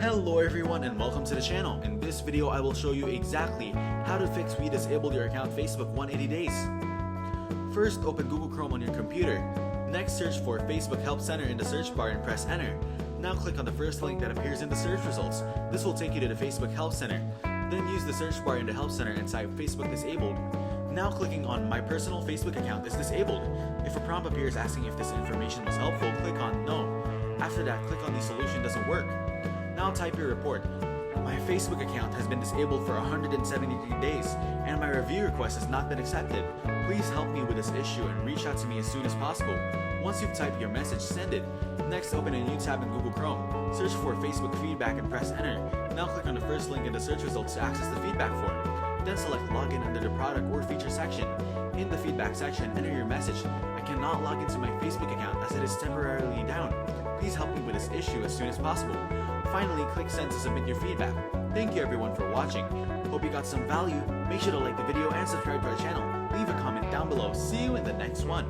Hello everyone and welcome to the channel. In this video I will show you exactly how to fix re-disable your account Facebook 180 days. First, open Google Chrome on your computer. Next, search for Facebook Help Center in the search bar and press enter. Now click on the first link that appears in the search results. This will take you to the Facebook Help Center. Then use the search bar in the Help Center and type Facebook disabled. Now clicking on My Personal Facebook Account is disabled. If a prompt appears asking if this information was helpful, click on No. After that, click on the solution doesn't work. Now type your report. My Facebook account has been disabled for 173 days and my review request has not been accepted. Please help me with this issue and reach out to me as soon as possible. Once you've typed your message, send it. Next, open a new tab in Google Chrome. Search for Facebook feedback and press enter. Now click on the first link in the search results to access the feedback form. Then select login under the product or feature section. In the feedback section, enter your message. I cannot log into my Facebook account as it is temporarily down. Please help me with this issue as soon as possible. Finally, click send to submit your feedback. Thank you everyone for watching. Hope you got some value. Make sure to like the video and subscribe to our channel. Leave a comment down below. See you in the next one.